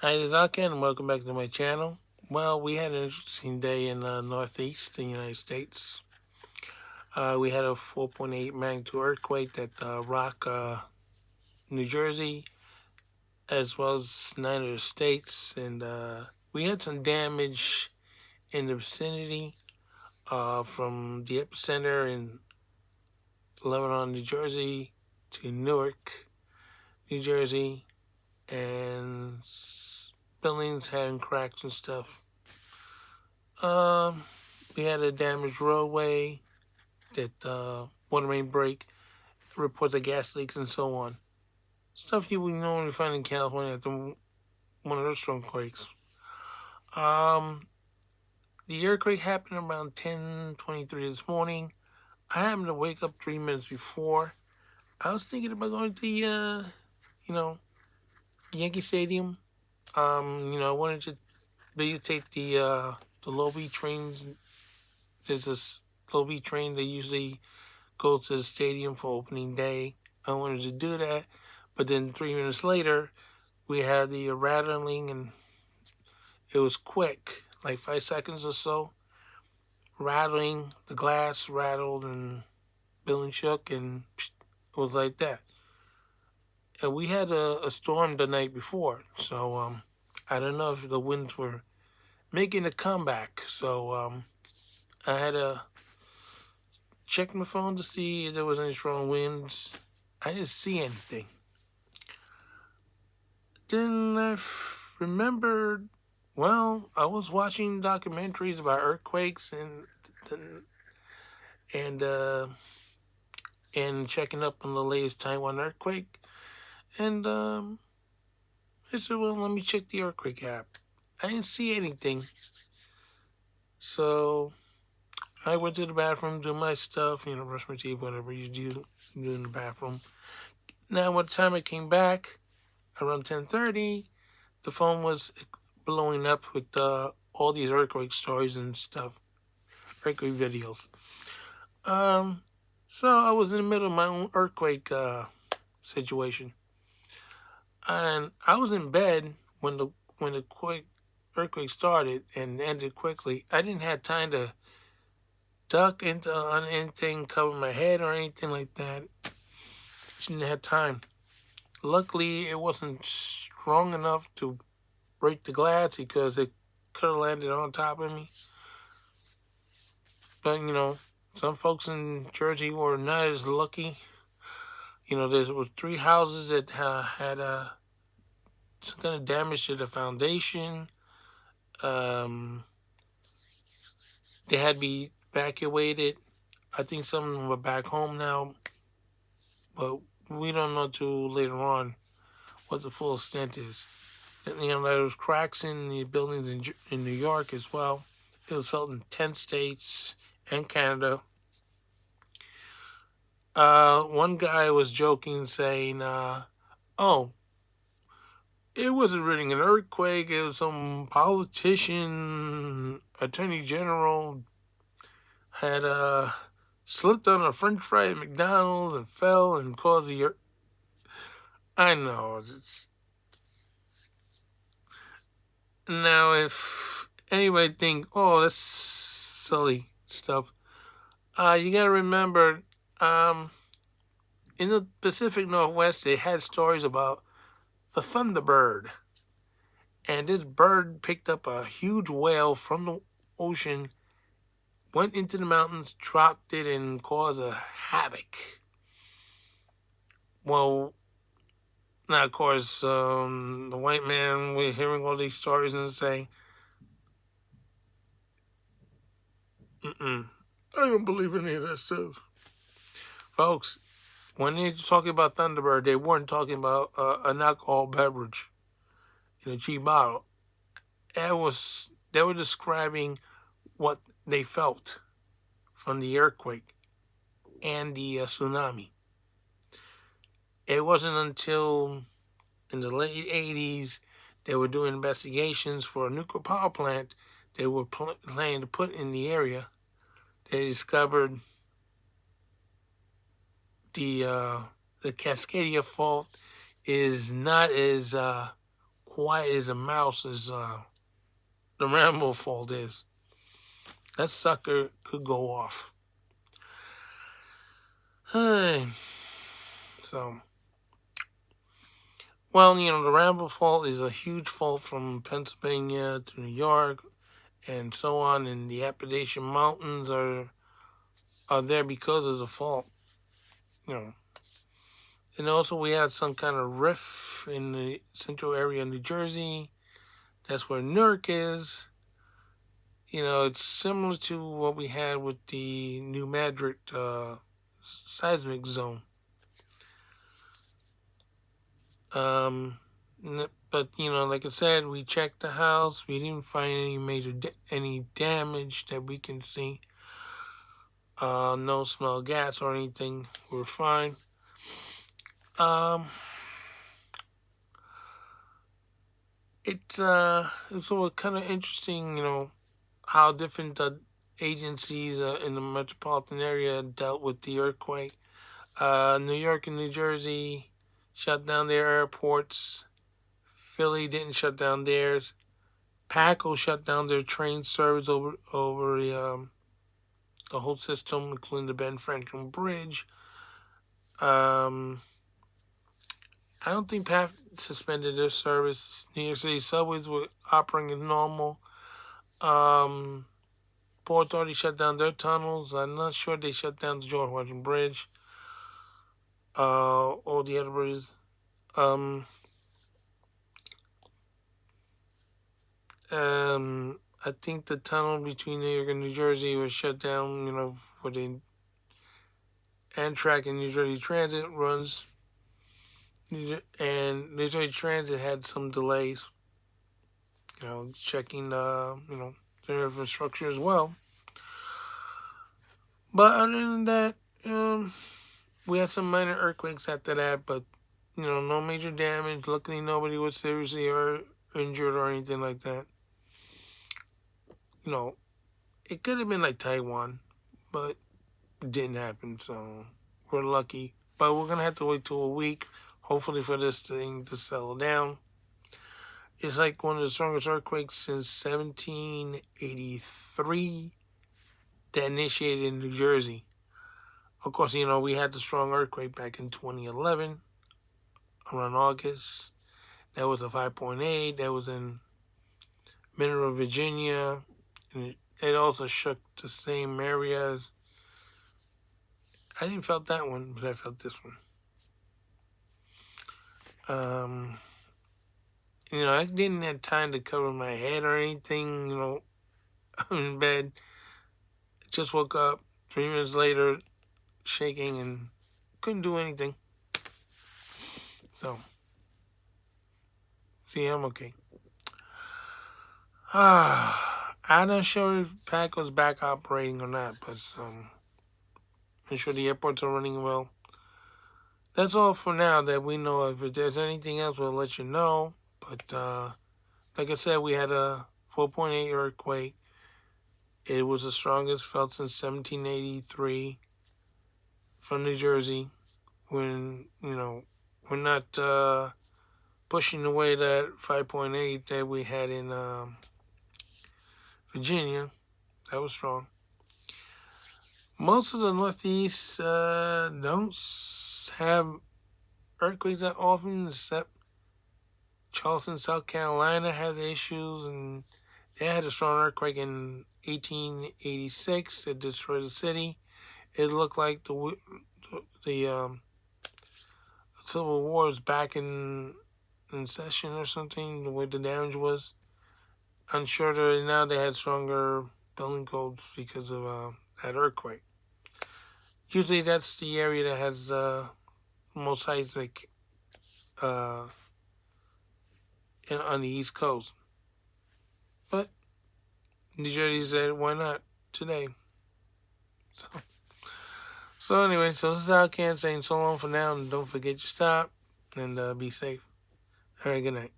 Hi, this is Alken, and welcome back to my channel. Well, we had an interesting day in the Northeast, the United States. We had a 4.8 magnitude earthquake that rocked New Jersey, as well as 9 other states, and we had some damage in the vicinity from the epicenter in Lebanon, New Jersey, to Newark, New Jersey, and buildings having cracks and stuff. Um, we had a damaged roadway that water main break, reports of gas leaks, and so on. Stuff you would normally find in California after one of those storm quakes. Um, the earthquake happened around 10:23 this morning. I happened to wake up 3 minutes before. I was thinking about going to the, Yankee Stadium. I wanted to maybe take the low B trains. There's this low B train that usually go to the stadium for opening day. I wanted to do that, but then 3 minutes later, we had the rattling, and it was quick, like 5 seconds or so. Rattling, the glass rattled, and building shook, and it was like that. And we had a storm the night before, so I don't know if the winds were making a comeback. So I had to check my phone to see if there was any strong winds. I didn't see anything. Then I remembered, well, I was watching documentaries about earthquakes and uh, and checking up on the latest Taiwan earthquake, and I said, well, let me check the earthquake app. I didn't see anything, so I went to the bathroom, do my stuff, brush my teeth, whatever you do in the bathroom. Now, by the time I came back around 10:30, the phone was blowing up with all these earthquake stories and stuff, earthquake videos. So I was in the middle of my own earthquake situation, and I was in bed when the earthquake started and ended quickly. I didn't have time to duck into anything, cover my head or anything like that. Just didn't have time. Luckily, it wasn't strong enough to break the glass because it could have landed on top of me. But some folks in Jersey were not as lucky. There was 3 houses that had some kind of damage to the foundation. They had to be evacuated. I think some of them are back home now, but we don't know till later on what the full extent is. And, there was cracks in the buildings in New York as well. It was felt in 10 states and Canada. One guy was joking, saying, oh, it wasn't really an earthquake. It was some politician, attorney general, had slipped on a French fry at McDonald's and fell and caused the earth. I know. It's now if anybody think, oh, that's silly stuff. You gotta remember, in the Pacific Northwest, they had stories about the Thunderbird. And this bird picked up a huge whale from the ocean, went into the mountains, dropped it, and caused a havoc. Well, now, of course, the white man, we're hearing all these stories and saying, I don't believe any of that stuff. Folks, when they're talking about Thunderbird, they weren't talking about an alcohol beverage in a cheap bottle. They were describing what they felt from the earthquake and the tsunami. It wasn't until in the late 80s they were doing investigations for a nuclear power plant they were planning to put in the area. They discovered the Cascadia fault is not as quiet as a mouse as the Rambo fault is. That sucker could go off. So, well, the Rambo fault is a huge fault from Pennsylvania to New York and so on, and the Appalachian Mountains are there because of the fault. And also we had some kind of rift in the central area of New Jersey. That's where Newark is. It's similar to what we had with the New Madrid seismic zone. But like I said, we checked the house. We didn't find any major any damage that we can see. No smell of gas or anything. We're fine. It's sort of kind of interesting, how different agencies in the metropolitan area dealt with the earthquake. New York and New Jersey shut down their airports. Philly didn't shut down theirs. PACO shut down their train service over the whole system, including the Ben Franklin Bridge. I don't think PAC suspended their service. New York City subways were operating normal. Port Authority shut down their tunnels. I'm not sure they shut down the George Washington Bridge. All the other bridges. I think the tunnel between New York and New Jersey was shut down, for the Amtrak and New Jersey Transit runs. And New Jersey Transit had some delays, checking, their infrastructure as well. But other than that, we had some minor earthquakes after that, but, no major damage. Luckily, nobody was seriously injured or anything like that. It could have been like Taiwan, but it didn't happen, so we're lucky. But we're going to have to wait till a week, hopefully, for this thing to settle down. It's like one of the strongest earthquakes since 1783 that initiated in New Jersey. Of course, we had the strong earthquake back in 2011, around August. That was a 5.8. That was in Mineral, Virginia. And it also shook the same areas. I didn't felt that one, but I felt this one. I didn't have time to cover my head or anything, I'm in bed. Just woke up 3 minutes later, shaking, and couldn't do anything. So, see, I'm okay. I'm not sure if PACO's back operating or not, but I'm sure the airports are running well. That's all for now that we know of. If there's anything else, we'll let you know. But like I said, we had a 4.8 earthquake. It was the strongest felt since 1783 from New Jersey. When, we're not pushing away that 5.8 that we had in Virginia. That was strong. Most of the Northeast don't have earthquakes that often, except Charleston, South Carolina has issues, and they had a strong earthquake in 1886 that destroyed the city. It looked like the Civil War was back in session or something, the way the damage was. I'm sure that now they had stronger building codes because of that earthquake. Usually that's the area that has most seismic on the East Coast. But New Jersey said, why not today? So anyway, so this is Al Can saying so long for now, and don't forget your stop, and be safe. All right, good night.